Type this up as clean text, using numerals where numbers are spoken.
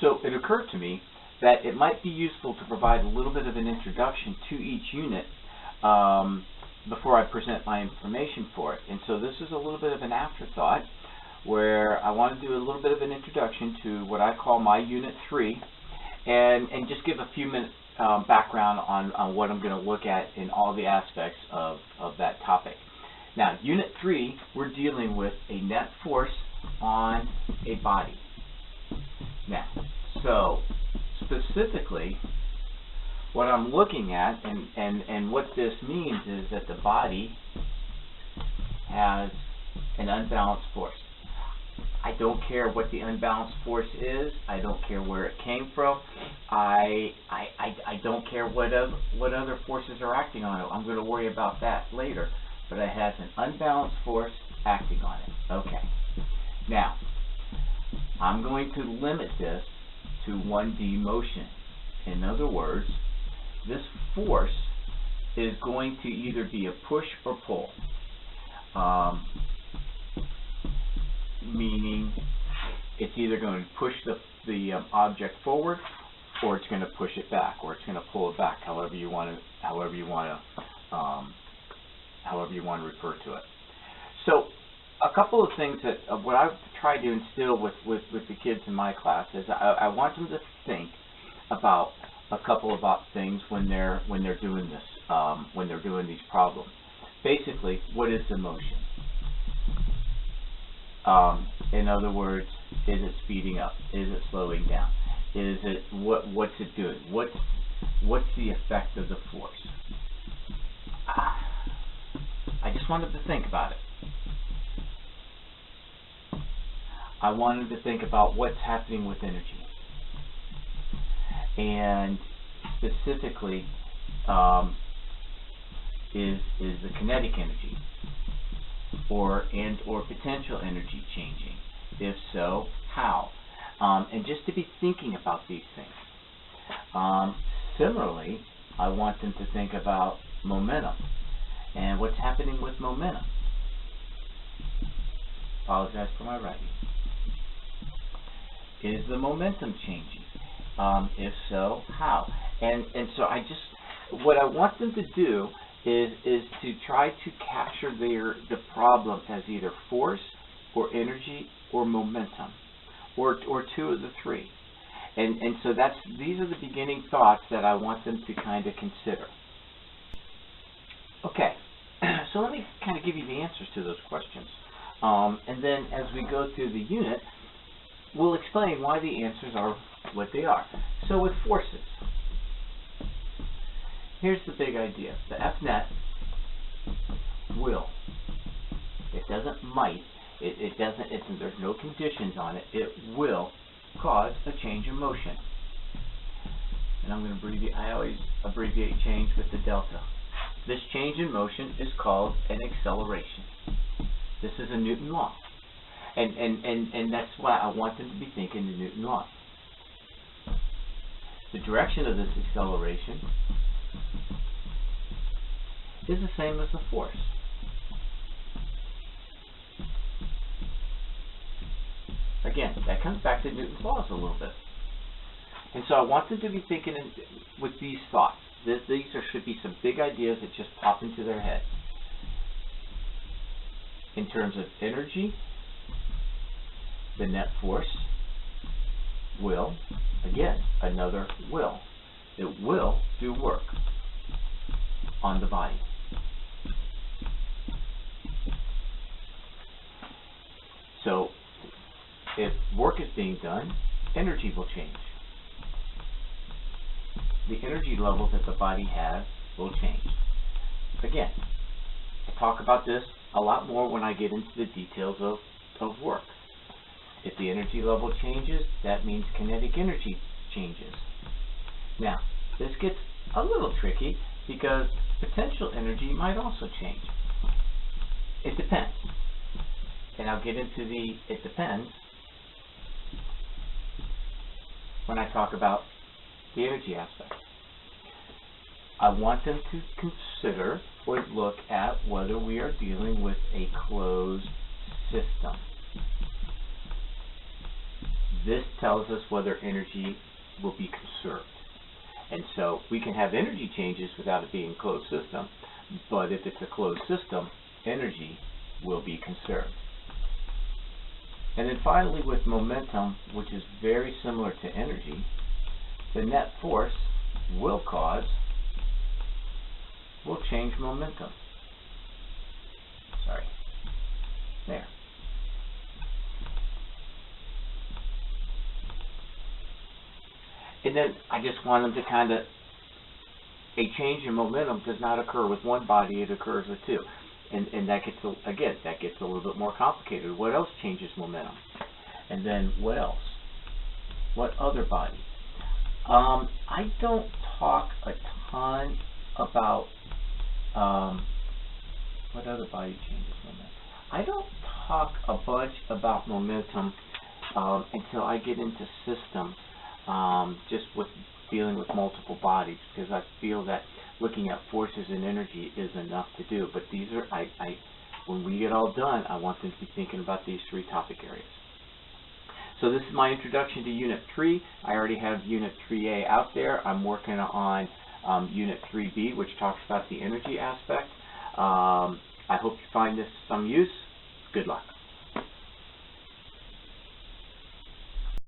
So it occurred to me that it might be useful to provide a little bit of an introduction to each unit before I present my information for it. And so this is a little bit of an afterthought where I want to do a little bit of an introduction to what I call my Unit 3 and just give a few minutes background on what I'm going to look at in all the aspects of that topic. Now, Unit 3, we're dealing with a net force on a body. Now, so specifically, what I'm looking at and what this means is that the body has an unbalanced force. I don't care what the unbalanced force is. I don't care where it came from. I don't care what other forces are acting on it. I'm going to worry about that later. But it has an unbalanced force acting on it. Okay. Now, I'm going to limit this to 1D motion. In other words, this force is going to either be a push or pull. Meaning it's either going to push the object forward, or it's going to push it back, or it's going to pull it back, however you want to refer to it. So a couple of things that what I've tried to instill with the kids in my class is I want them to think about a couple of things when they're doing this, when they're doing these problems. Basically, what is the motion? In other words, is it speeding up? Is it slowing down? Is it what's it doing? What's the effect of the force? I just wanted to think about it. I wanted to think about what's happening with energy, and specifically, is the kinetic energy or potential energy changing? If so, how? And just to be thinking about these things. Similarly, I want them to think about momentum and what's happening with momentum. Apologize for my writing. Is the momentum changing? If so, how? And so what I want them to do is to try to capture the problem as either force or energy or momentum, or two of the three. And so these are the beginning thoughts that I want them to kind of consider. Okay, so let me kind of give you the answers to those questions. And then as we go through the unit, we'll explain why the answers are what they are. So with forces, here's the big idea. The F net will. It doesn't might. It doesn't. There's no conditions on it. It will cause a change in motion. And I'm going to abbreviate. I always abbreviate change with the delta. This change in motion is called an acceleration. This is a Newton law, and that's why I want them to be thinking the Newton law. The direction of this acceleration is the same as the force. Again, that comes back to Newton's laws a little bit. And so I want them to be thinking with these thoughts. These should be some big ideas that just pop into their head. In terms of energy, the net force will, again, another will. It will do work on the body. So, if work is being done, energy will change. The energy level that the body has will change. Again, I talk about this a lot more when I get into the details of work. If the energy level changes, that means kinetic energy changes. Now, this gets a little tricky because potential energy might also change. It depends. And I'll get into the it depends when I talk about the energy aspect. I want them to consider or look at whether we are dealing with a closed system. This tells us whether energy will be conserved. And so we can have energy changes without it being a closed system, but if it's a closed system, energy will be conserved. And then finally, with momentum, which is very similar to energy, the net force will change momentum. Sorry. There. And then I just want them to kind of, a change in momentum does not occur with one body, it occurs with two. And that gets, again, that gets a little bit more complicated. What else changes momentum? And then what else? What other body? I don't talk a ton about what other body changes momentum. I don't talk a bunch about momentum until I get into systems, just with dealing with multiple bodies, because I feel that looking at forces and energy is enough to do. But these are, when we get all done, I want them to be thinking about these three topic areas. So this is my introduction to Unit 3. I already have Unit 3A out there. I'm working on Unit 3B, which talks about the energy aspect. I hope you find this some use. Good luck.